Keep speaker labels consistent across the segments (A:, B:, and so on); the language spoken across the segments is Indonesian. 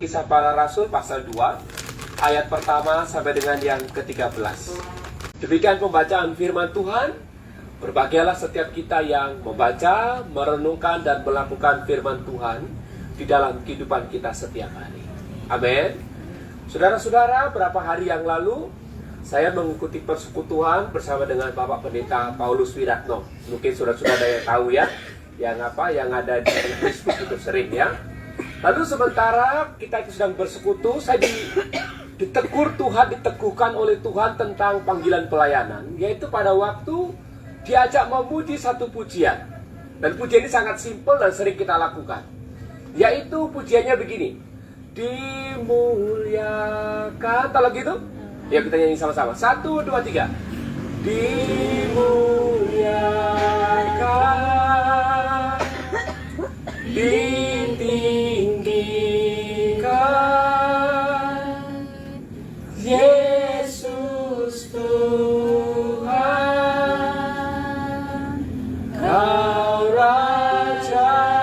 A: Kisah Para Rasul pasal 2 ayat pertama sampai dengan yang ke-13. Demikian pembacaan firman Tuhan. Berbahagialah setiap kita yang membaca, merenungkan dan melakukan firman Tuhan di dalam kehidupan kita setiap hari. Amin. Saudara-saudara, berapa hari yang lalu saya mengikuti persekutuan bersama dengan Bapak Pendeta Paulus Wiratno. Mungkin saudara-saudara yang tahu ya, yang ada di Facebook itu sering ya. Lalu sementara kita sedang bersekutu, saya ditegur Tuhan, diteguhkan oleh Tuhan tentang panggilan pelayanan, yaitu pada waktu diajak memuji satu pujian. Dan pujian ini sangat simpel dan sering kita lakukan, yaitu pujiannya begini: dimuliakan. Kalau gitu, ya kita nyanyi sama-sama. 1, 2, 3. Dimuliakan, ditinggikan, Yesus Tuhan, Kau Rajaku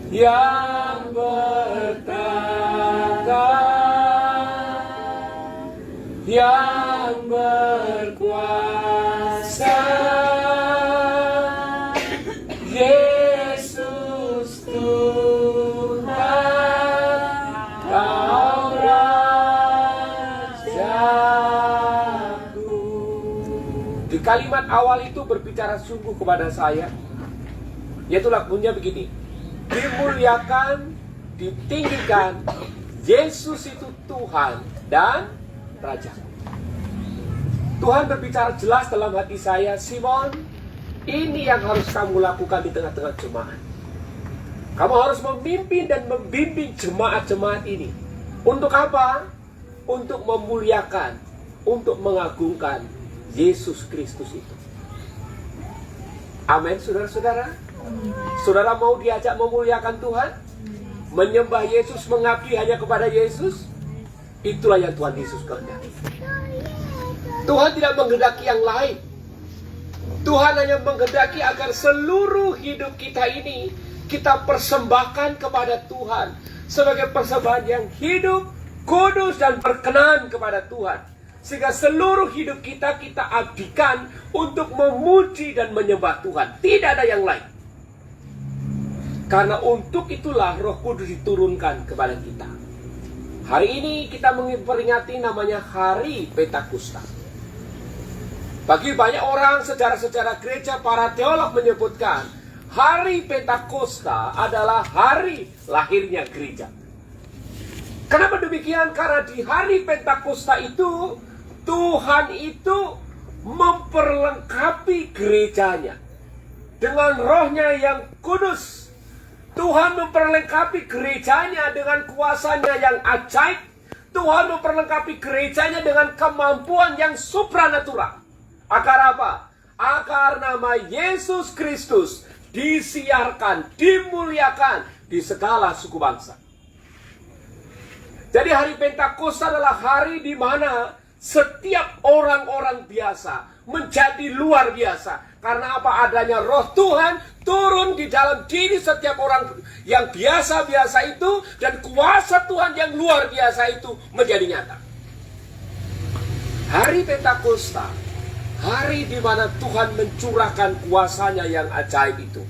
A: yang bertata, yang berkuasa, Yesus Tuhan, Kau Rajaku. Di kalimat awal itu berbicara sungguh kepada saya, yaitu lagunya begini: dimuliakan, ditinggikan, Yesus itu Tuhan dan Raja. Tuhan berbicara jelas dalam hati saya, Simon, ini yang harus kamu lakukan di tengah-tengah jemaat. Kamu harus memimpin dan membimbing jemaat-jemaat ini. Untuk apa? Untuk memuliakan, untuk mengagungkan Yesus Kristus itu. Amin, saudara-saudara. Saudara mau diajak memuliakan Tuhan? Menyembah Yesus, mengabdi hanya kepada Yesus? Itulah yang Tuhan Yesus kehendaki. Tuhan tidak menghendaki yang lain. Tuhan hanya menghendaki agar seluruh hidup kita ini kita persembahkan kepada Tuhan sebagai persembahan yang hidup, kudus dan berkenan kepada Tuhan. Sehingga seluruh hidup kita abdikan untuk memuji dan menyembah Tuhan. Tidak ada yang lain. Karena untuk itulah Roh Kudus diturunkan kepada kita. Hari ini kita memperingati namanya Hari Pentakosta. Bagi banyak orang, sejarah-sejarah gereja, para teolog menyebutkan Hari Pentakosta adalah hari lahirnya gereja. Kenapa demikian? Karena di Hari Pentakosta itu Tuhan itu memperlengkapi gerejanya dengan rohnya yang kudus. Tuhan memperlengkapi gerejanya dengan kuasanya yang ajaib. Tuhan memperlengkapi gerejanya dengan kemampuan yang supranatural. Agar apa? Agar nama Yesus Kristus disiarkan, dimuliakan di segala suku bangsa. Jadi hari Pentakosta adalah hari di mana setiap orang-orang biasa menjadi luar biasa. Karena apa? Adanya Roh Tuhan turun di dalam diri setiap orang yang biasa-biasa itu, dan kuasa Tuhan yang luar biasa itu menjadi nyata. Hari Pentakosta, hari di mana Tuhan mencurahkan kuasanya yang ajaib itu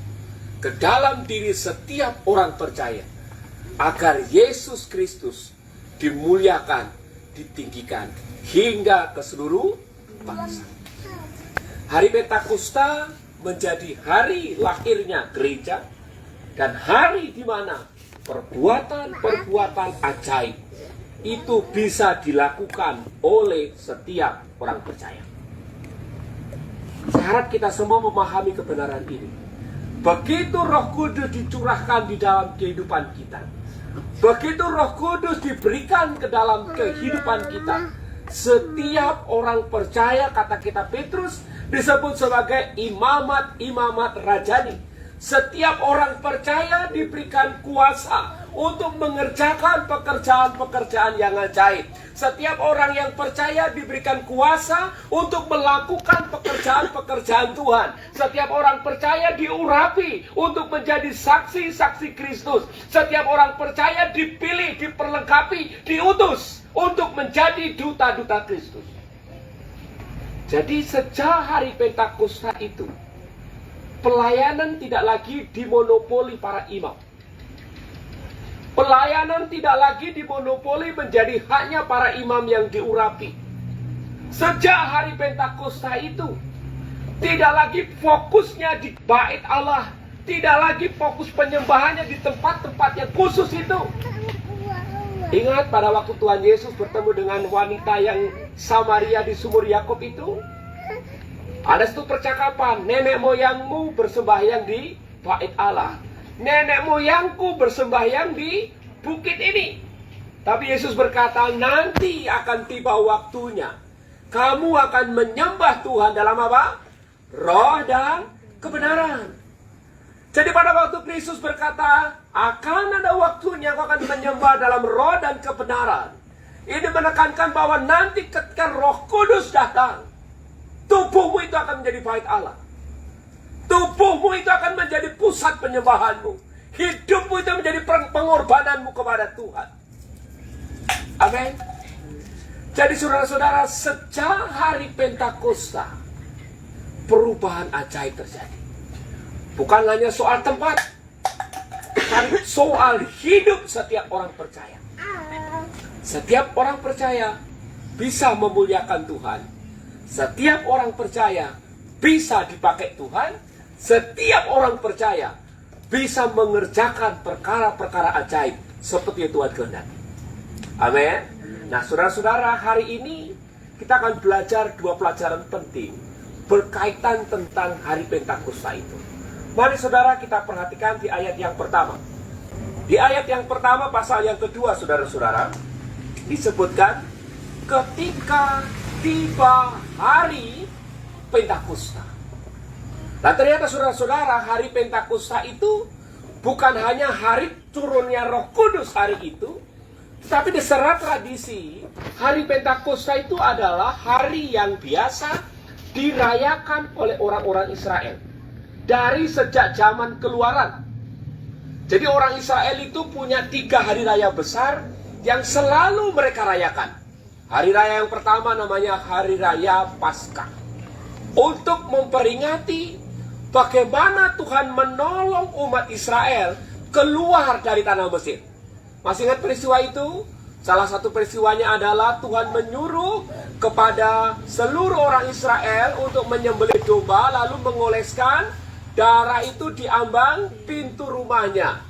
A: ke dalam diri setiap orang percaya, agar Yesus Kristus dimuliakan, ditinggikan hingga ke seluruh bangsa. Hari Pentakosta menjadi hari lahirnya gereja dan hari di mana perbuatan-perbuatan ajaib itu bisa dilakukan oleh setiap orang percaya. Saya harap kita semua memahami kebenaran ini. Begitu Roh Kudus dicurahkan di dalam kehidupan kita, begitu Roh Kudus diberikan ke dalam kehidupan kita, setiap orang percaya, kata kitab Petrus, disebut sebagai imamat-imamat rajani. Setiap orang percaya diberikan kuasa untuk mengerjakan pekerjaan-pekerjaan yang ajaib. Setiap orang yang percaya diberikan kuasa untuk melakukan pekerjaan-pekerjaan Tuhan. Setiap orang percaya diurapi untuk menjadi saksi-saksi Kristus. Setiap orang percaya dipilih, diperlengkapi, diutus untuk menjadi duta-duta Kristus. Jadi sejak hari Pentakosta itu, pelayanan tidak lagi dimonopoli para imam. Pelayanan tidak lagi dimonopoli menjadi haknya para imam yang diurapi. Sejak hari Pentakosta itu, tidak lagi fokusnya di bait Allah, tidak lagi fokus penyembahannya di tempat-tempat yang khusus itu. Ingat pada waktu Tuhan Yesus bertemu dengan wanita yang Samaria di sumur Yakub itu, ada satu percakapan, nenek moyangmu bersembahyang di bait Allah, nenek moyangku bersembahyang di bukit ini. Tapi Yesus berkata, nanti akan tiba waktunya, kamu akan menyembah Tuhan dalam apa? Roh dan kebenaran. Jadi pada waktu Kristus berkata, akan ada waktunya kau akan menyembah dalam roh dan kebenaran. Ini menekankan bahwa nanti ketika Roh Kudus datang, tubuhmu itu akan menjadi bait Allah. Tubuhmu itu akan menjadi pusat penyembahanmu. Hidupmu itu menjadi pengorbananmu kepada Tuhan. Amin. Jadi saudara-saudara, sejak hari Pentakosta, perubahan ajaib terjadi. Bukan hanya soal tempat, tapi soal hidup setiap orang percaya. Setiap orang percaya bisa memuliakan Tuhan. Setiap orang percaya bisa dipakai Tuhan. Setiap orang percaya bisa mengerjakan perkara-perkara ajaib seperti yang Tuhan kehendaki. Amin. Nah, saudara-saudara, hari ini kita akan belajar dua pelajaran penting berkaitan tentang hari Pentakosta itu. Mari saudara kita perhatikan di ayat yang pertama. Di ayat yang pertama pasal yang kedua, saudara-saudara, disebutkan ketika tiba hari Pentakosta. Dan ternyata saudara-saudara, hari Pentakosta itu bukan hanya hari turunnya Roh Kudus hari itu, tetapi diserat tradisi, hari Pentakosta itu adalah hari yang biasa dirayakan oleh orang-orang Israel dari sejak zaman Keluaran. Jadi orang Israel itu punya 3 hari raya besar yang selalu mereka rayakan. Hari raya yang pertama namanya Hari Raya Paskah, untuk memperingati bagaimana Tuhan menolong umat Israel keluar dari tanah Mesir. Masih ingat peristiwa itu? Salah satu peristiwanya adalah Tuhan menyuruh kepada seluruh orang Israel untuk menyembelih domba, lalu mengoleskan darah itu di ambang pintu rumahnya.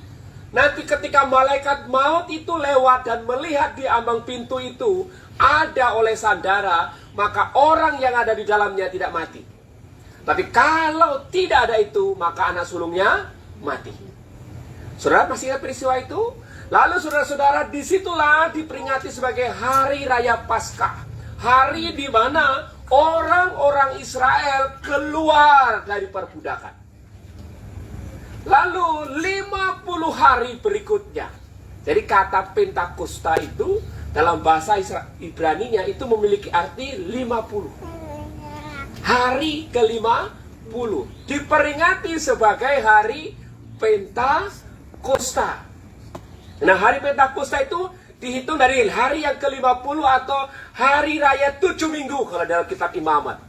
A: Nanti ketika malaikat maut itu lewat dan melihat di ambang pintu itu ada olesan darah, maka orang yang ada di dalamnya tidak mati. Tapi kalau tidak ada itu, maka anak sulungnya mati. Saudara masih ingat peristiwa itu? Lalu saudara-saudara, disitulah diperingati sebagai Hari Raya Paskah. Hari di mana orang-orang Israel keluar dari perbudakan. Lalu 50 hari berikutnya. Jadi kata Pentakosta itu dalam bahasa Ibraninya itu memiliki arti 50. Hari ke-50 diperingati sebagai Hari Pentakosta. Nah, Hari Pentakosta itu dihitung dari hari yang ke-50 atau Hari Raya 7 Minggu kalau dalam kitab Imamat.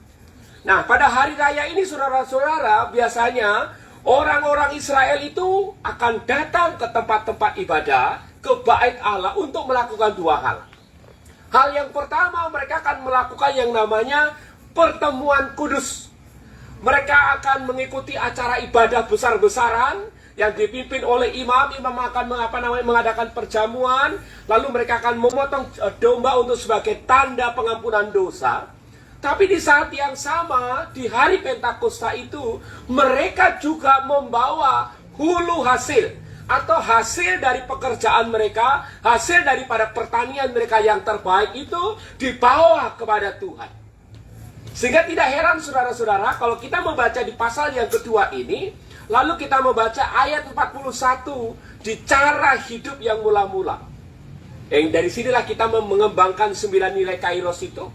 A: Nah, pada hari raya ini saudara-saudara, biasanya orang-orang Israel itu akan datang ke tempat-tempat ibadah, ke bait Allah untuk melakukan 2 hal. Hal yang pertama, mereka akan melakukan yang namanya pertemuan kudus. Mereka akan mengikuti acara ibadah besar-besaran yang dipimpin oleh imam. Imam akan mengadakan perjamuan, lalu mereka akan memotong domba untuk sebagai tanda pengampunan dosa. Tapi di saat yang sama, di hari Pentakosta itu, mereka juga membawa hulu hasil, atau hasil dari pekerjaan mereka, hasil daripada pertanian mereka yang terbaik itu dibawa kepada Tuhan. Sehingga tidak heran saudara-saudara, kalau kita membaca di pasal yang kedua ini, Lalu kita membaca ayat 41 di cara hidup yang mula-mula. Yang dari sinilah kita mengembangkan 9 nilai Kairos itu.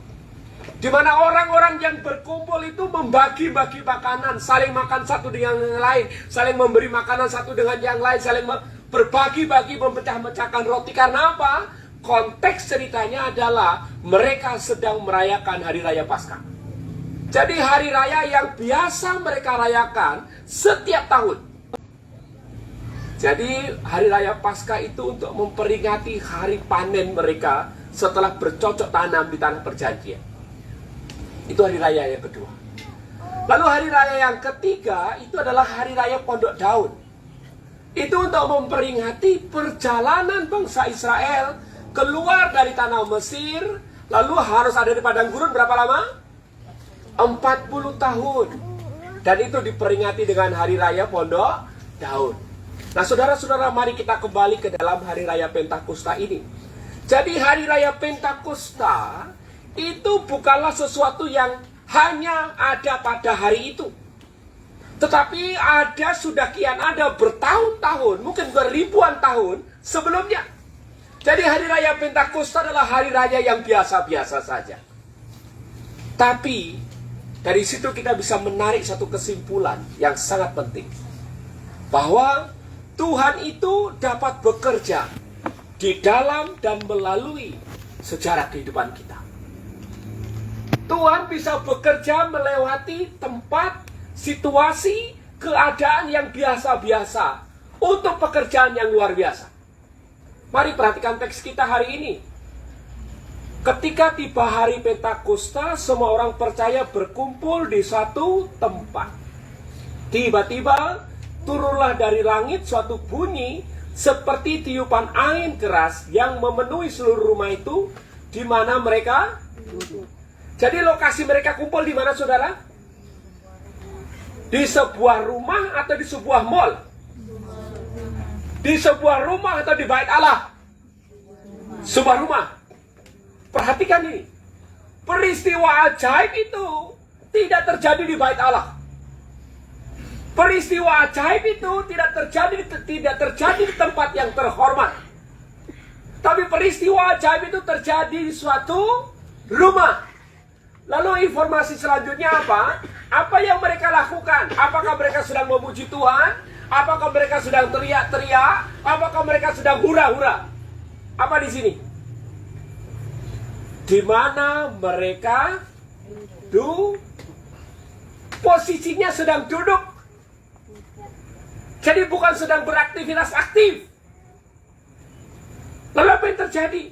A: Di mana orang-orang yang berkumpul itu membagi-bagi makanan, saling makan satu dengan yang lain, saling memberi makanan satu dengan yang lain, saling berbagi-bagi, memecah-mecahkan roti. Karena apa? Konteks ceritanya adalah mereka sedang merayakan Hari Raya Paskah. Jadi hari raya yang biasa mereka rayakan setiap tahun. Jadi hari raya Paskah itu untuk memperingati hari panen mereka setelah bercocok tanam di tanah perjanjian. Itu hari raya yang kedua. Lalu hari raya yang ketiga itu adalah hari raya Pondok Daun. Itu untuk memperingati perjalanan bangsa Israel keluar dari tanah Mesir, lalu harus ada di padang gurun berapa lama? 40 tahun. Dan itu diperingati dengan hari raya Pondok Daun. Nah, saudara-saudara, mari kita kembali ke dalam hari raya Pentakosta ini. Jadi hari raya Pentakosta itu bukanlah sesuatu yang hanya ada pada hari itu. Tetapi sudah kian ada bertahun-tahun, mungkin beribuan tahun sebelumnya. Jadi hari raya Pentakosta adalah hari raya yang biasa-biasa saja. Tapi dari situ kita bisa menarik satu kesimpulan yang sangat penting. Bahwa Tuhan itu dapat bekerja di dalam dan melalui sejarah kehidupan kita. Tuhan bisa bekerja melewati tempat, situasi, keadaan yang biasa-biasa untuk pekerjaan yang luar biasa. Mari perhatikan teks kita hari ini. Ketika tiba hari Pentakosta, semua orang percaya berkumpul di satu tempat. Tiba-tiba turunlah dari langit suatu bunyi seperti tiupan angin keras yang memenuhi seluruh rumah itu, di mana mereka duduk. Jadi lokasi mereka kumpul di mana, saudara? Di sebuah rumah atau di sebuah mall? Di sebuah rumah atau di bait Allah? Sebuah rumah. Perhatikan ini. Peristiwa ajaib itu tidak terjadi di bait Allah. Peristiwa ajaib itu tidak terjadi di tempat yang terhormat. Tapi peristiwa ajaib itu terjadi di suatu rumah. Lalu informasi selanjutnya apa? Apa yang mereka lakukan? Apakah mereka sedang memuji Tuhan? Apakah mereka sedang teriak-teriak? Apakah mereka sedang hura-hura? Apa di sini? Di mana mereka posisinya sedang duduk. Jadi bukan sedang beraktivitas aktif. Lalu apa yang terjadi?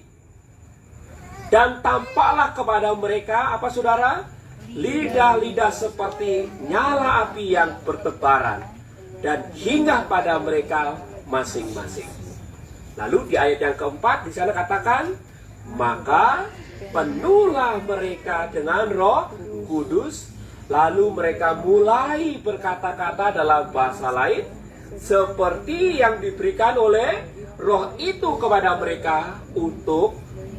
A: Dan tampaklah kepada mereka, apa saudara? Lidah-lidah seperti nyala api yang bertebaran dan hinggap pada mereka masing-masing. Lalu di ayat yang keempat di sana katakan, maka penuhlah mereka dengan Roh Kudus, lalu mereka mulai berkata-kata dalam bahasa lain seperti yang diberikan oleh Roh itu kepada mereka untuk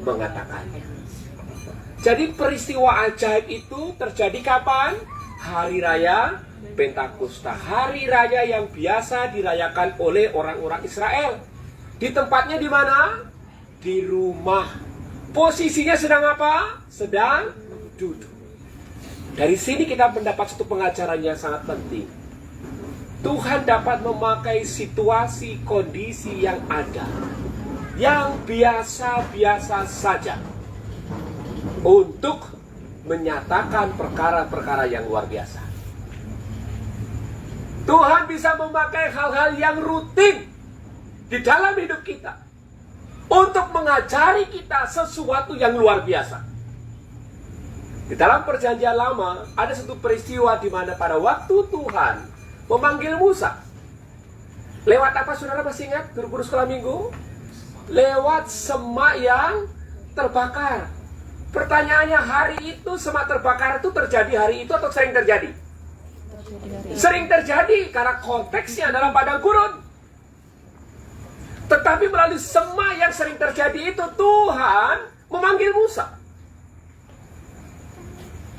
A: mengatakannya. Jadi peristiwa ajaib itu terjadi kapan? Hari raya Pentakosta, hari raya yang biasa dirayakan oleh orang-orang Israel. Di tempatnya di mana? Di rumah. Posisinya sedang apa? Sedang duduk. Dari sini kita mendapat satu pengajaran yang sangat penting. Tuhan dapat memakai situasi, kondisi yang ada, yang biasa-biasa saja, untuk menyatakan perkara-perkara yang luar biasa. Tuhan bisa memakai hal-hal yang rutin di dalam hidup kita untuk mengajari kita sesuatu yang luar biasa. Di dalam perjanjian lama ada satu peristiwa di mana pada waktu Tuhan memanggil Musa. Lewat apa, saudara masih ingat guru-guru sekolah minggu? Lewat semak yang terbakar. Pertanyaannya, hari itu semak terbakar itu terjadi hari itu atau sering terjadi? Sering terjadi karena konteksnya adalah padang gurun. Tetapi melalui semak yang sering terjadi itu Tuhan memanggil Musa.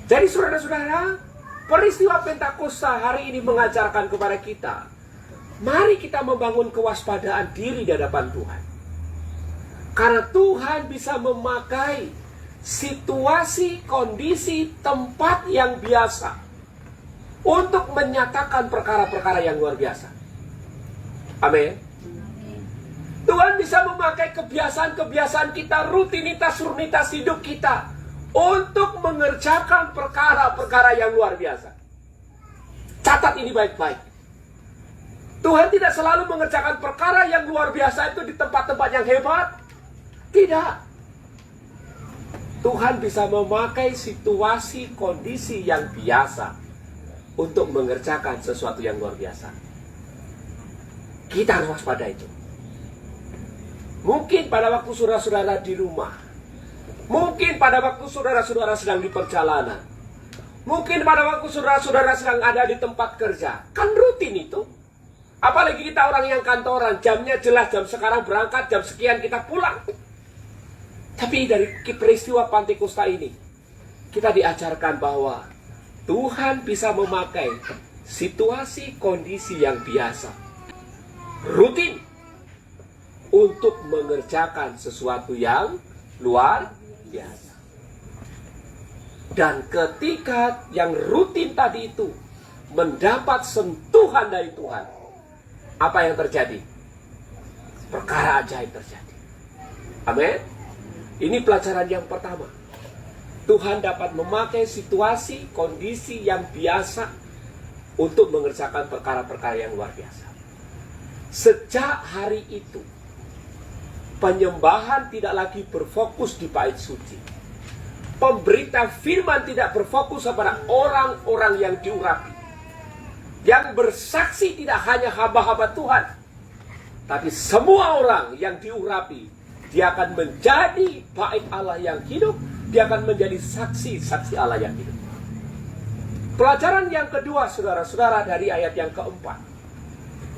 A: Jadi saudara-saudara, peristiwa Pentakosta hari ini mengajarkan kepada kita Mari kita membangun kewaspadaan diri di hadapan Tuhan. Karena Tuhan bisa memakai situasi, kondisi, tempat yang biasa untuk menyatakan perkara-perkara yang luar biasa. Amin. Tuhan bisa memakai kebiasaan-kebiasaan kita, rutinitas hidup kita untuk mengerjakan perkara-perkara yang luar biasa. Catat ini baik-baik. Tuhan tidak selalu mengerjakan perkara yang luar biasa itu di tempat-tempat yang hebat. Tidak. Tuhan bisa memakai situasi, kondisi yang biasa untuk mengerjakan sesuatu yang luar biasa. Kita harus waspada itu. Mungkin pada waktu saudara-saudara di rumah, mungkin pada waktu saudara-saudara sedang di perjalanan, mungkin pada waktu saudara-saudara sedang ada di tempat kerja. Kan rutin itu. Apalagi kita orang yang kantoran, jamnya jelas, jam sekarang berangkat, jam sekian kita pulang. Tapi dari peristiwa Pantekusta ini, kita diajarkan bahwa Tuhan bisa memakai situasi kondisi yang biasa, rutin, untuk mengerjakan sesuatu yang luar biasa. Dan ketika yang rutin tadi itu mendapat sentuhan dari Tuhan, apa yang terjadi? Perkara ajaib terjadi. Amin. Ini pelajaran yang pertama. Tuhan dapat memakai situasi, kondisi yang biasa untuk mengerjakan perkara-perkara yang luar biasa. Sejak hari itu, penyembahan tidak lagi berfokus di bait suci. Pemberita firman tidak berfokus kepada orang-orang yang diurapi. Yang bersaksi tidak hanya hamba-hamba Tuhan, tapi semua orang yang diurapi. Dia akan menjadi bait Allah yang hidup. Dia akan menjadi saksi-saksi Allah yang hidup. Pelajaran yang kedua, saudara-saudara, dari ayat yang keempat.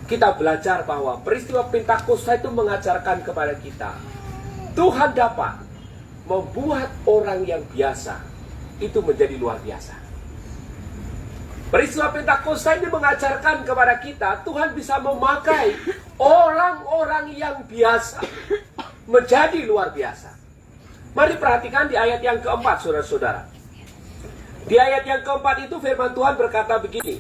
A: Kita belajar bahwa peristiwa Pentakosta itu mengajarkan kepada kita, Tuhan dapat membuat orang yang biasa itu menjadi luar biasa. Peristiwa Pentakosta ini mengajarkan kepada kita, Tuhan bisa memakai orang-orang yang biasa menjadi luar biasa. Mari perhatikan di ayat yang keempat, saudara-saudara. Di ayat yang keempat itu firman Tuhan berkata begini,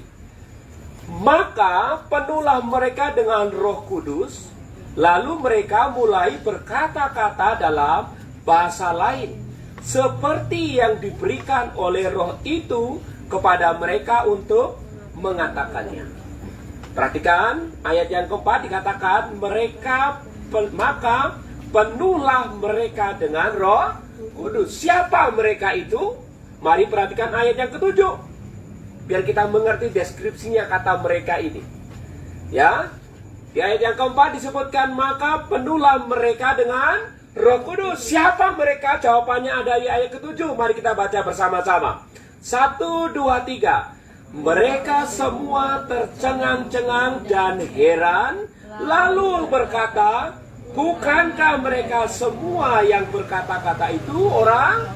A: maka penuhlah mereka dengan Roh Kudus, lalu mereka mulai berkata-kata dalam bahasa lain, seperti yang diberikan oleh Roh itu kepada mereka untuk mengatakannya. Perhatikan ayat yang keempat dikatakan maka penuhlah mereka dengan Roh Kudus. Siapa mereka itu? Mari perhatikan ayat yang ketujuh, biar kita mengerti deskripsinya kata mereka ini. Ya, di ayat yang keempat disebutkan maka penuhlah mereka dengan Roh Kudus. Siapa mereka? Jawabannya ada di ayat ketujuh. Mari kita baca bersama-sama. 1, 2, 3. Mereka semua tercengang-cengang dan heran, lalu berkata, bukankah mereka semua yang berkata-kata itu orang?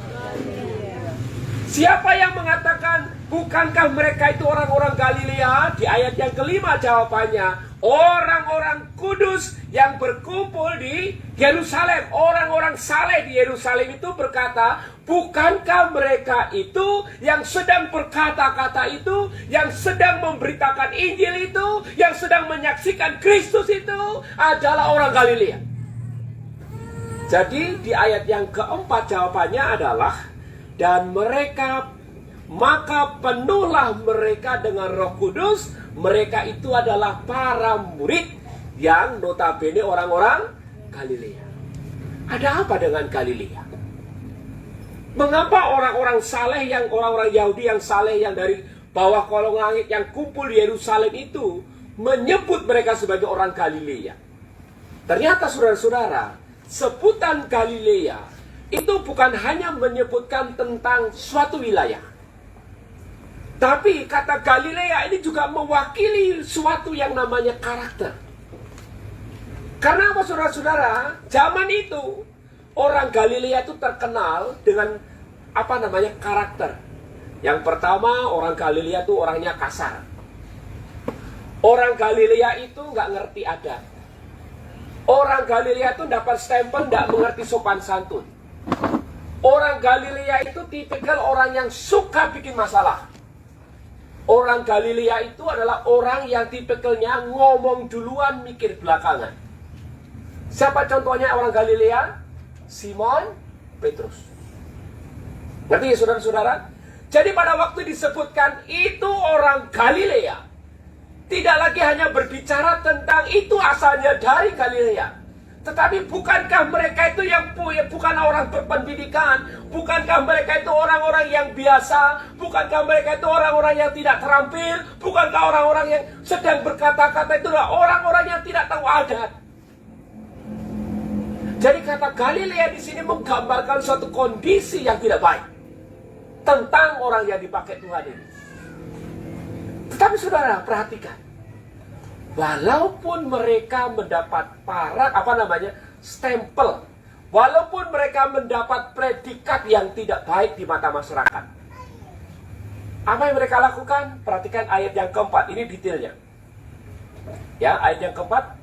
A: Siapa yang mengatakan bukankah mereka itu orang-orang Galilea? Di ayat yang kelima jawabannya, orang-orang kudus yang berkumpul di Yerusalem. Orang-orang saleh di Yerusalem itu berkata, bukankah mereka itu yang sedang berkata-kata itu, yang sedang memberitakan Injil itu, yang sedang menyaksikan Kristus itu adalah orang Galilea. Jadi di ayat yang keempat jawabannya adalah, dan mereka, maka penuhlah mereka dengan Roh Kudus. Mereka itu adalah para murid yang notabene orang-orang Galilea. Ada apa dengan Galilea? Mengapa orang-orang saleh, yang orang-orang Yahudi yang saleh, yang dari bawah kolong langit, yang kumpul di Yerusalem itu menyebut mereka sebagai orang Galilea? Ternyata saudara-saudara, sebutan Galilea itu bukan hanya menyebutkan tentang suatu wilayah, tapi kata Galilea ini juga mewakili suatu yang namanya karakter. Karena apa saudara-saudara? Zaman itu orang Galilea itu terkenal dengan karakter. Yang pertama, orang Galilea itu orangnya kasar. Orang Galilea itu nggak ngerti adat. Orang Galilea itu dapat stempel nggak mengerti sopan santun. Orang Galilea itu tipikal orang yang suka bikin masalah. Orang Galilea itu adalah orang yang tipikalnya ngomong duluan, mikir belakangan. Siapa contohnya orang Galilea? Simon Petrus. Ngerti ya saudara-saudara? Jadi pada waktu disebutkan itu orang Galilea, tidak lagi hanya berbicara tentang itu asalnya dari Galilea. Tetapi bukankah mereka itu yang bukan orang berpendidikan? Bukankah mereka itu orang-orang yang biasa? Bukankah mereka itu orang-orang yang tidak terampil? Bukankah orang-orang yang sedang berkata-kata itu adalah orang-orang yang tidak tahu adat? Jadi kata Galilea di sini menggambarkan suatu kondisi yang tidak baik tentang orang yang dipakai Tuhan ini. Tetapi saudara perhatikan. Walaupun mereka mendapat stempel, walaupun mereka mendapat predikat yang tidak baik di mata masyarakat, apa yang mereka lakukan? Perhatikan ayat yang keempat, ini detailnya. Ya, ayat yang keempat.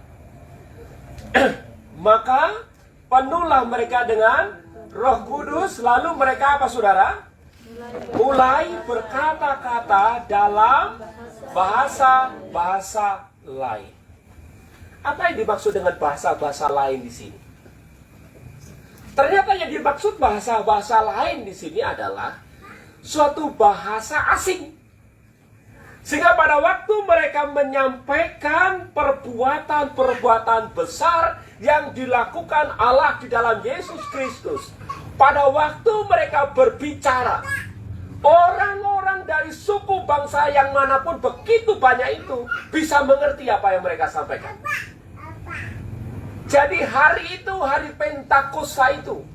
A: Maka penuhlah mereka dengan Roh Kudus, lalu mereka apa saudara? Mulai berkata-kata dalam bahasa-bahasa lain. Apa yang dimaksud dengan bahasa-bahasa lain di sini? Ternyata yang dimaksud bahasa-bahasa lain di sini adalah suatu bahasa asing. Sehingga pada waktu mereka menyampaikan perbuatan-perbuatan besar yang dilakukan Allah di dalam Yesus Kristus, pada waktu mereka berbicara, orang-orang dari suku bangsa yang manapun begitu banyak itu bisa mengerti apa yang mereka sampaikan. Jadi hari itu, hari Pentakosta itu,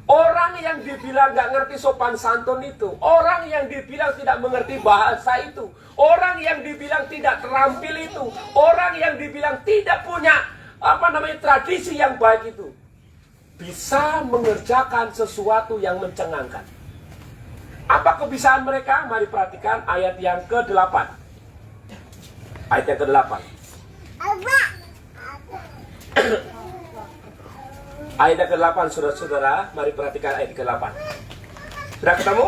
A: orang yang dibilang gak ngerti sopan santun itu, orang yang dibilang tidak mengerti bahasa itu, orang yang dibilang tidak terampil itu, orang yang dibilang tidak punya tradisi yang baik itu, bisa mengerjakan sesuatu yang mencengangkan. Apa kebiasaan mereka? Mari perhatikan ayat yang ke-8. Ayat yang ke-8. Ayat yang ke-8, saudara-saudara. Mari perhatikan ayat ke-8. Sudah ketemu?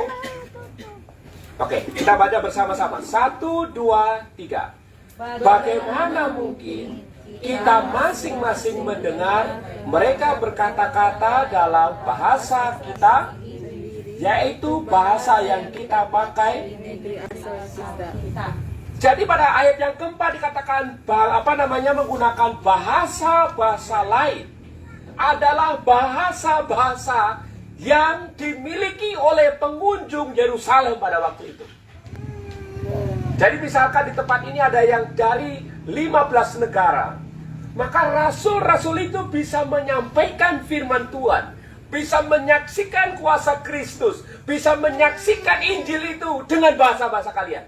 A: Oke, kita baca bersama-sama. 1, 2, 3. Bagaimana mungkin kita masing-masing mendengar mereka berkata-kata dalam bahasa kita, yaitu bahasa yang kita pakai. Jadi pada ayat yang keempat dikatakan menggunakan bahasa-bahasa lain adalah bahasa-bahasa yang dimiliki oleh pengunjung Yerusalem pada waktu itu. Jadi misalkan di tempat ini ada yang dari 15 negara, maka rasul-rasul itu bisa menyampaikan firman Tuhan, bisa menyaksikan kuasa Kristus, bisa menyaksikan Injil itu dengan bahasa-bahasa kalian.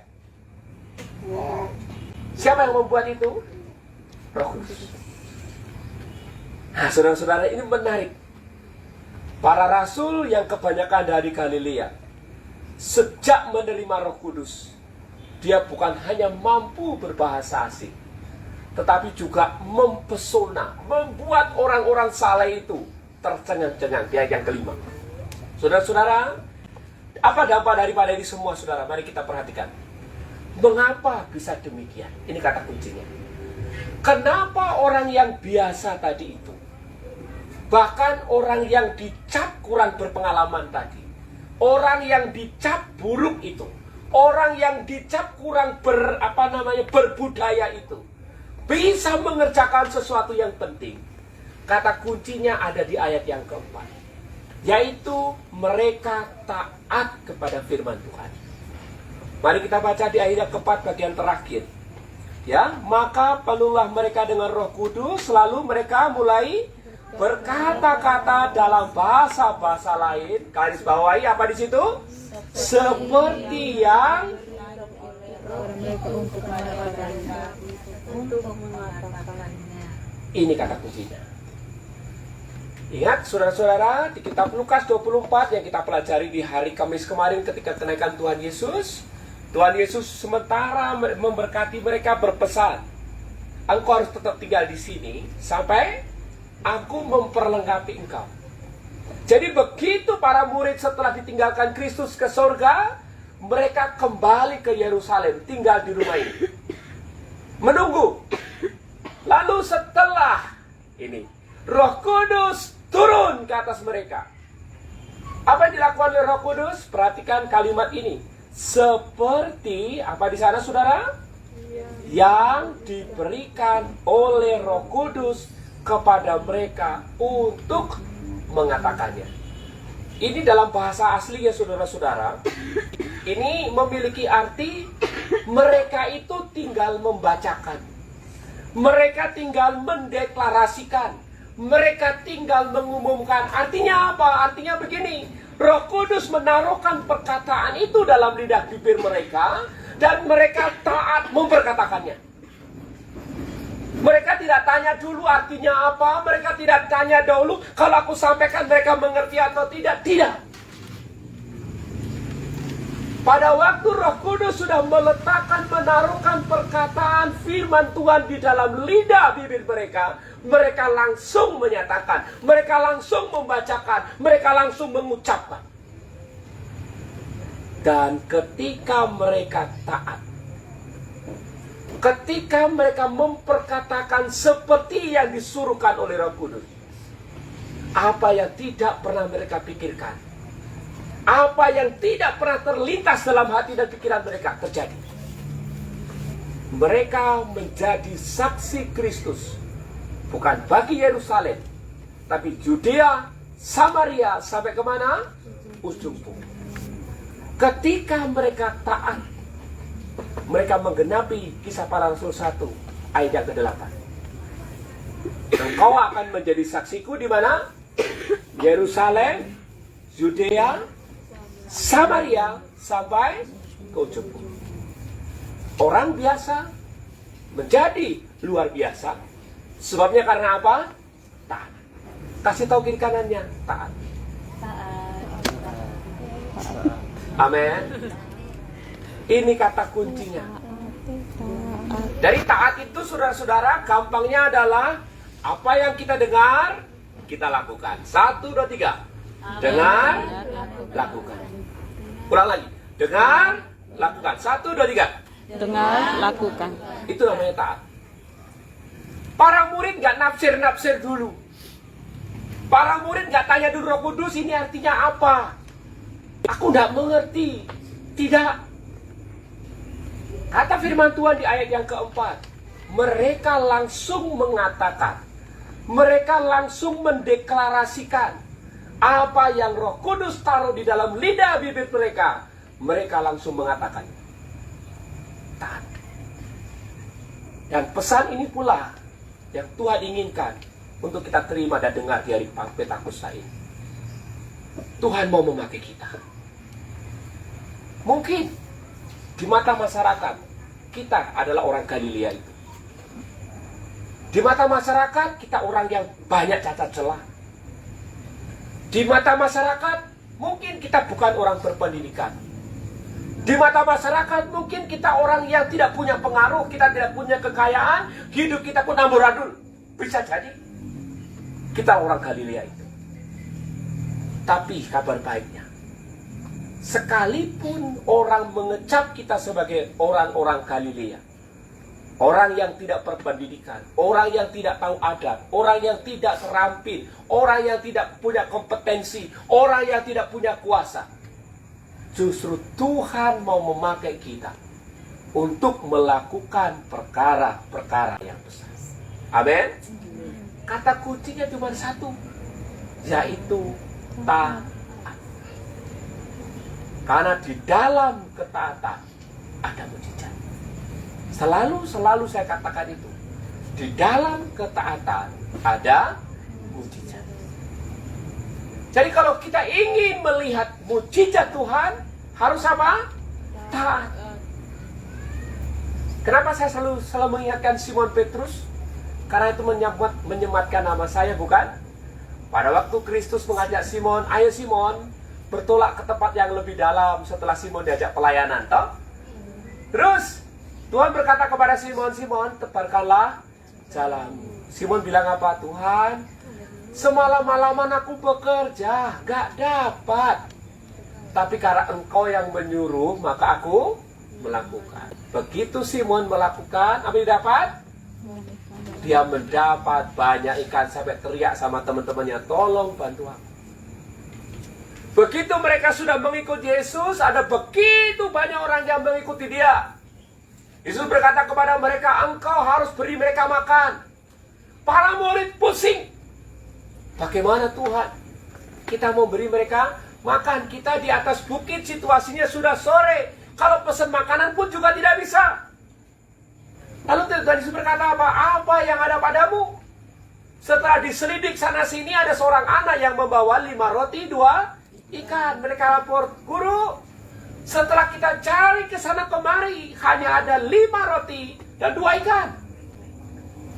A: Siapa yang membuat itu? Roh Kudus. Nah, saudara-saudara, ini menarik. Para rasul yang kebanyakan dari Galilea, sejak menerima Roh Kudus, dia bukan hanya mampu berbahasa asing, tetapi juga mempesona, membuat orang-orang saleh itu tercengang-cengang. Di ayat yang kelima. Saudara-saudara, apa dampak daripada ini semua, saudara? Mari kita perhatikan. Mengapa bisa demikian? Ini kata kuncinya. Kenapa orang yang biasa tadi itu, bahkan orang yang dicap kurang berpengalaman tadi, orang yang dicap buruk itu, orang yang dicap kurang berbudaya itu, bisa mengerjakan sesuatu yang penting? Kata kuncinya ada di ayat yang keempat, yaitu mereka taat kepada firman Tuhan. Mari kita baca di ayat yang keempat bagian terakhir. Ya, maka penuhlah mereka dengan Roh Kudus, lalu mereka mulai berkata-kata dalam bahasa-bahasa lain. Garis bawahi apa di situ? Seperti yang ini kata kuncinya. Ingat saudara-saudara, di kitab Lukas 24 yang kita pelajari di hari Kamis kemarin ketika kenaikan Tuhan Yesus, Tuhan Yesus sementara memberkati mereka berpesan, engkau harus tetap tinggal di sini sampai aku memperlengkapi engkau. Jadi begitu para murid setelah ditinggalkan Kristus ke surga, mereka kembali ke Yerusalem, tinggal di rumah ini, menunggu. Lalu setelah ini, Roh Kudus turun ke atas mereka. Apa yang dilakukan oleh Roh Kudus? Perhatikan kalimat ini. Seperti apa di sana, saudara? Yang diberikan oleh Roh Kudus kepada mereka untuk mengatakannya. Ini dalam bahasa asli ya saudara-saudara. Ini memiliki arti mereka itu tinggal membacakan. Mereka tinggal mendeklarasikan. Mereka tinggal mengumumkan. Artinya apa? Artinya begini. Roh Kudus menaruhkan perkataan itu dalam lidah bibir mereka. Dan mereka taat memperkatakannya. Mereka tidak tanya dulu artinya apa. Mereka tidak tanya dulu kalau aku sampaikan mereka mengerti atau tidak. Tidak. Pada waktu Roh Kudus sudah meletakkan, menaruhkan perkataan firman Tuhan di dalam lidah bibir mereka, mereka langsung menyatakan, mereka langsung membacakan, mereka langsung mengucapkan. Dan ketika mereka taat, ketika mereka memperkatakan seperti yang disuruhkan oleh Roh Kudus, apa yang tidak pernah mereka pikirkan, apa yang tidak pernah terlintas dalam hati dan pikiran mereka terjadi. Mereka menjadi saksi Kristus, bukan bagi Yerusalem, tapi Judea, Samaria, sampai kemana? Ujung bumi. Ketika mereka taat, mereka menggenapi Kisah Para Rasul 1 ayat yang ke-8. Engkau akan menjadi saksiku di mana? Yerusalem, Judea, Samaria, sampai ke ujung bumi. Orang biasa menjadi luar biasa. Sebabnya karena apa? Taat. Kasih tahu kiri kanannya, taat. Amin. Ini kata kuncinya. Dari taat itu saudara-saudara, gampangnya adalah apa yang kita dengar, kita lakukan. 1, 2, 3. Dengar, lakukan. Ulang lagi. Dengar, lakukan. 1, 2, 3.
B: Dengar, lakukan.
A: Itu namanya taat. Para murid gak nafsir-nafsir dulu. Para murid gak tanya dulu Roh Kudus ini artinya apa. Aku gak mengerti. Tidak. Kata firman Tuhan di ayat yang keempat, mereka langsung mengatakan, mereka langsung mendeklarasikan apa yang Roh Kudus taruh di dalam lidah bibir mereka. Mereka langsung mengatakan taat. Dan pesan ini pula yang Tuhan inginkan untuk kita terima dan dengar di hari Pentakosta ini. Tuhan mau memakai kita. Mungkin di mata masyarakat kita adalah orang Galilea itu. Di mata masyarakat kita orang yang banyak cacat celah. Di mata masyarakat mungkin kita bukan orang berpendidikan. Di mata masyarakat mungkin kita orang yang tidak punya pengaruh, kita tidak punya kekayaan, hidup kita pun amburadul. Bisa jadi kita orang Galilea itu. Tapi kabar baiknya, sekalipun orang mengecap kita sebagai orang-orang Galilea, orang yang tidak berpendidikan, orang yang tidak tahu adat, orang yang tidak terampil, orang yang tidak punya kompetensi, orang yang tidak punya kuasa, justru Tuhan mau memakai kita untuk melakukan perkara-perkara yang besar. Amin. Kata kuncinya cuma satu, yaitu taat. Karena di dalam ketaatan ada mujizat. Selalu saya katakan itu. Di dalam ketaatan ada mujizat. Jadi kalau kita ingin melihat mujizat Tuhan, harus apa? Taat. Kenapa saya selalu mengingatkan Simon Petrus? Karena itu menyematkan nama saya, bukan? Pada waktu Kristus mengajak Simon, ayo Simon, bertolak ke tempat yang lebih dalam setelah Simon diajak pelayanan, toh? Terus Tuhan berkata kepada Simon, Simon, tebarkanlah jalanmu. Simon bilang apa? Tuhan, semalam-malaman aku bekerja, gak dapat. Tapi karena Engkau yang menyuruh, maka aku melakukan. Begitu Simon melakukan, apa yang dapat? Dia mendapat banyak ikan sampai teriak sama teman-temannya, tolong bantu aku. Begitu mereka sudah mengikuti Yesus, ada begitu banyak orang yang mengikuti dia. Yesus berkata kepada mereka, engkau harus beri mereka makan. Para murid pusing. Bagaimana Tuhan? Kita mau beri mereka makan. Kita di atas bukit, situasinya sudah sore. Kalau pesan makanan pun juga tidak bisa. Lalu Tuhan Yesus berkata apa? Apa yang ada padamu? Setelah diselidik sana sini, ada seorang anak yang membawa 5 roti 2 ikan. Mereka lapor, Guru, setelah kita cari ke sana kemari, hanya ada 5 roti dan 2 ikan.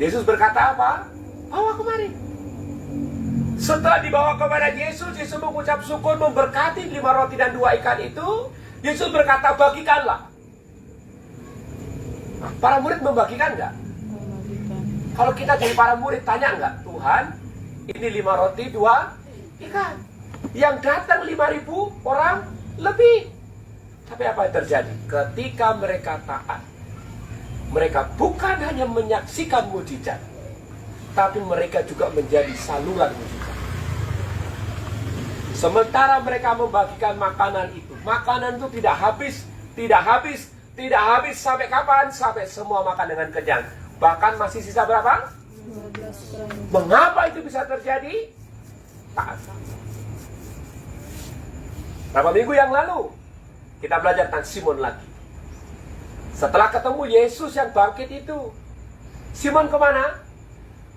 A: Yesus berkata apa? Bawa kemari. Setelah dibawa kepada Yesus, Yesus mengucap syukur, memberkati 5 roti dan 2 ikan itu. Yesus berkata, bagikanlah. Nah, para murid membagikan enggak? Kalau kita jadi para murid, tanya enggak? Tuhan, ini 5 roti 2 ikan. Yang datang 5.000 orang lebih. Tapi apa yang terjadi? Ketika mereka taat, mereka bukan hanya menyaksikan mujizat, tapi mereka juga menjadi saluran mujizat. Sementara mereka membagikan makanan itu, makanan itu tidak habis, tidak habis, tidak habis sampai kapan? Sampai semua makan dengan kenyang. Bahkan masih sisa berapa? 12. Mengapa itu bisa terjadi? Taat. Berapa minggu yang lalu kita belajar tentang Simon lagi. Setelah ketemu Yesus yang bangkit itu, Simon kemana?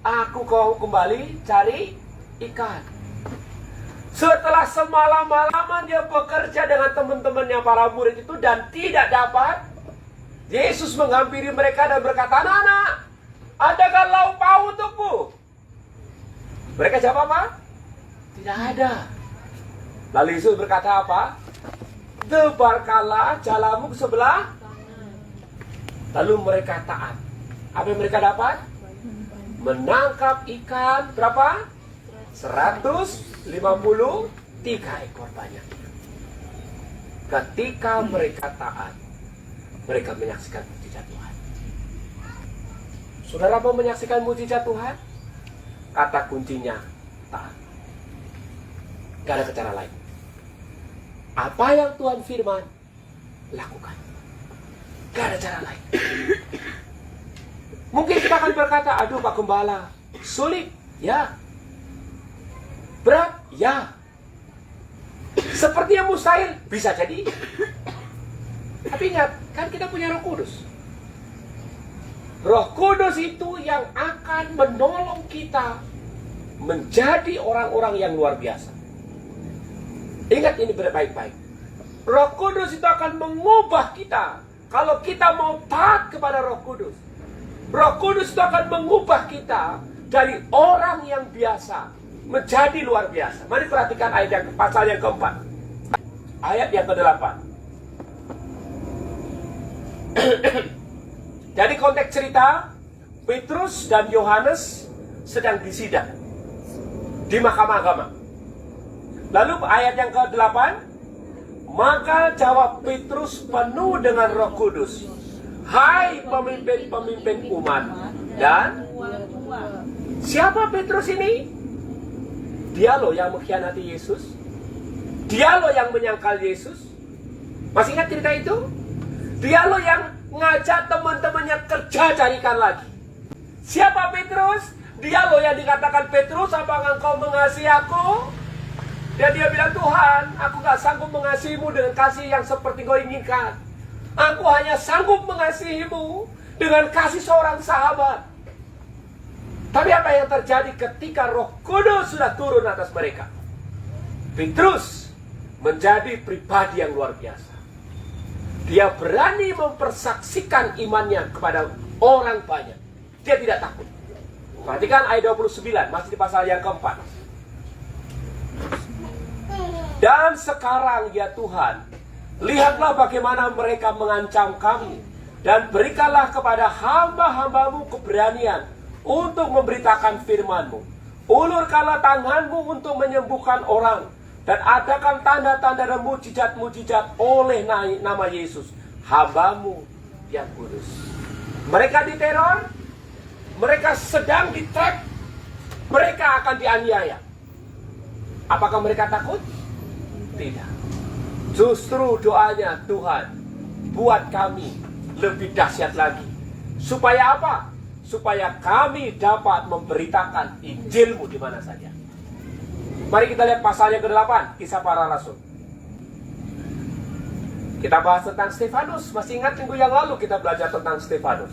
A: Aku kau kembali cari ikan. Setelah semalam-malaman dia bekerja dengan teman-temannya para murid itu dan tidak dapat, Yesus menghampiri mereka dan berkata, anak-anak, adakah lauk pauk untukku? Mereka jawab apa? Tidak ada. Lalu Yesus berkata apa? Tebarkanlah jalamu ke sebelah. Lalu mereka taat. Apa yang mereka dapat? Menangkap ikan berapa? 153 ekor banyak. Ketika mereka taat, mereka menyaksikan mujizat Tuhan. Saudara mau menyaksikan mujizat Tuhan? Kata kuncinya taat. Gak ada cara lain. Apa yang Tuhan firman, lakukan. Gak ada cara lain. Mungkin kita akan berkata, aduh Pak Gembala, sulit, ya. Berat, ya. Seperti yang mustahil, bisa jadi. Tapi ingat, kan kita punya Roh Kudus. Roh Kudus itu yang akan menolong kita menjadi orang-orang yang luar biasa. Ingat ini baik-baik. Roh Kudus itu akan mengubah kita. Kalau kita mau taat kepada Roh Kudus, Roh Kudus itu akan mengubah kita dari orang yang biasa menjadi luar biasa. Mari perhatikan ayat yang pasal yang keempat. Ayat yang ke-8. Jadi konteks cerita, Petrus dan Yohanes sedang disidang di mahkamah agama. Lalu ayat yang ke-8, maka jawab Petrus penuh dengan Roh Kudus, hai pemimpin-pemimpin umat dan siapa Petrus ini? Dia loh yang mengkhianati Yesus. Dia loh yang menyangkal Yesus. Masih ingat cerita itu? Dia loh yang ngajak teman-temannya kerja carikan lagi. Siapa Petrus? Dia loh yang dikatakan, Petrus, apakah engkau mengasihi aku? Dan dia bilang, Tuhan, aku gak sanggup mengasihimu dengan kasih yang seperti kau inginkan. Aku hanya sanggup mengasihimu dengan kasih seorang sahabat. Tapi apa yang terjadi ketika Roh Kudus sudah turun atas mereka? Petrus menjadi pribadi yang luar biasa. Dia berani mempersaksikan imannya kepada orang banyak. Dia tidak takut. Perhatikan ayat 29, masih di pasal yang keempat. Dan sekarang ya Tuhan, lihatlah bagaimana mereka mengancam kami Dan berikanlah kepada hamba-hambamu keberanian untuk memberitakan firman-Mu. Ulurkanlah tanganmu untuk menyembuhkan orang. Dan adakan tanda-tanda dan mujizat-mujizat oleh nama Yesus, hamba-Mu yang kudus. Mereka diteror, mereka sedang di-trap, mereka akan dianiaya. Apakah mereka takut? Tidak. Justru doanya, Tuhan, buat kami lebih dahsyat lagi. Supaya apa? Supaya kami dapat memberitakan Injil-Mu di mana saja. Mari kita lihat pasal yang ke-8, Kisah Para Rasul. Kita bahas tentang Stefanus. Masih ingat minggu yang lalu kita belajar tentang Stefanus.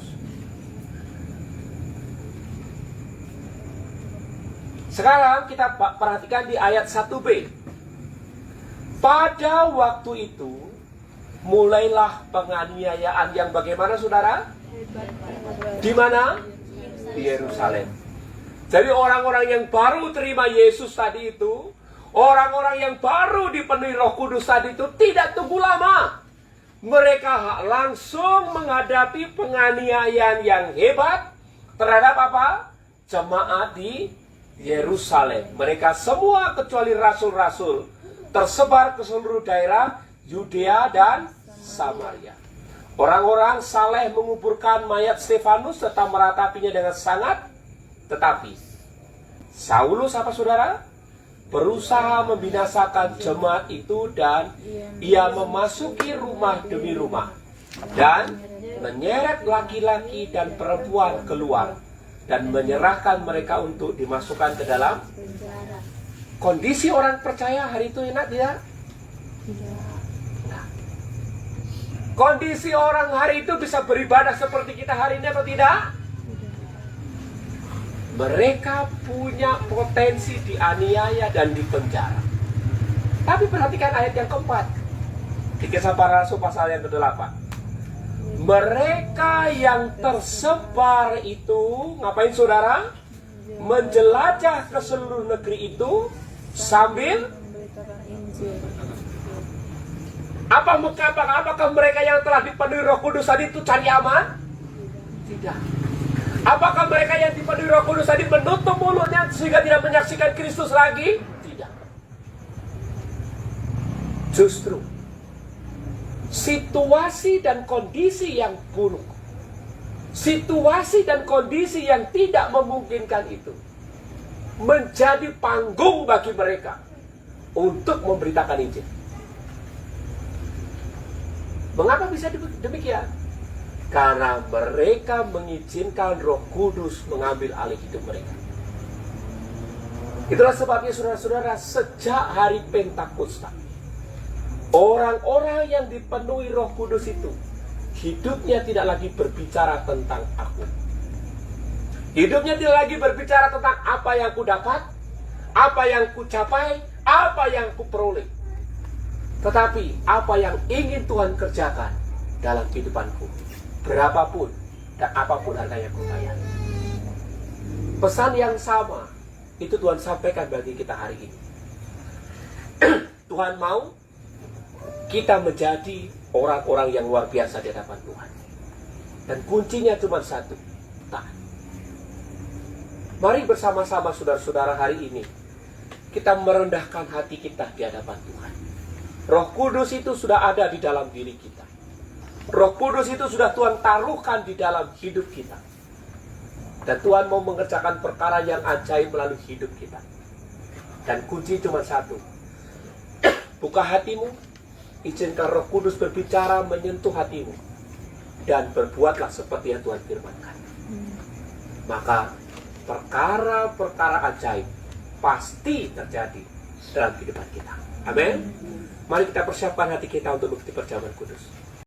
A: Sekarang kita perhatikan di ayat 1b. Pada waktu itu mulailah penganiayaan yang bagaimana, saudara? Di mana? Di Yerusalem. Jadi orang-orang yang baru terima Yesus tadi itu, orang-orang yang baru dipenuhi Roh Kudus tadi itu tidak tunggu lama. Mereka langsung menghadapi penganiayaan yang hebat terhadap apa? Jemaat di Yerusalem. Mereka semua kecuali rasul-rasul tersebar ke seluruh daerah Yudea dan Samaria. Orang-orang saleh menguburkan mayat Stefanus serta meratapinya dengan sangat. Tetapi Saulus apa, saudara? Berusaha membinasakan jemaat itu dan ia memasuki rumah demi rumah dan menyeret laki-laki dan perempuan keluar dan menyerahkan mereka untuk dimasukkan ke dalam. Kondisi orang percaya hari itu enak tidak? Nah, kondisi orang hari itu bisa beribadah seperti kita hari ini atau tidak? Mereka punya potensi dianiaya dan dipenjara. Tapi perhatikan ayat yang keempat di Kisah Para Rasul pasal yang ke-8. Mereka yang tersebar itu, ngapain, saudara? Menjelajah ke seluruh negeri itu sambil apakah mereka yang telah dipenuhi Roh Kudus tadi itu cari aman? Tidak. Apakah mereka yang dipenuhi Roh Kudus tadi menutup mulutnya sehingga tidak menyaksikan Kristus lagi? Tidak. Justru situasi dan kondisi yang buruk, situasi dan kondisi yang tidak memungkinkan itu menjadi panggung bagi mereka untuk memberitakan Injil. Mengapa bisa demikian? Karena mereka mengizinkan Roh Kudus mengambil alih hidup mereka. Itulah sebabnya, saudara-saudara, sejak hari Pentakosta, orang-orang yang dipenuhi Roh Kudus itu hidupnya tidak lagi berbicara tentang aku. Hidupnya tidak lagi berbicara tentang apa yang ku dapat, apa yang ku capai, apa yang ku peroleh. Tetapi apa yang ingin Tuhan kerjakan dalam kehidupanku, berapapun dan apapun harganya ku bayar. Pesan yang sama itu Tuhan sampaikan bagi kita hari ini. Tuhan mau kita menjadi orang-orang yang luar biasa di hadapan Tuhan. Dan kuncinya cuma satu, taat. Mari bersama-sama, saudara-saudara, hari ini kita merendahkan hati kita di hadapan Tuhan. Roh Kudus itu sudah ada di dalam diri kita. Roh Kudus itu sudah Tuhan taruhkan di dalam hidup kita. Dan Tuhan mau mengerjakan perkara yang ajaib melalui hidup kita. Dan kunci cuma satu. Buka hatimu, izinkan Roh Kudus berbicara, menyentuh hatimu, dan berbuatlah seperti yang Tuhan firmankan. Maka perkara-perkara ajaib pasti terjadi dalam kehidupan kita. Amin. Mari kita persiapkan hati kita untuk mengikuti perjamuan kudus.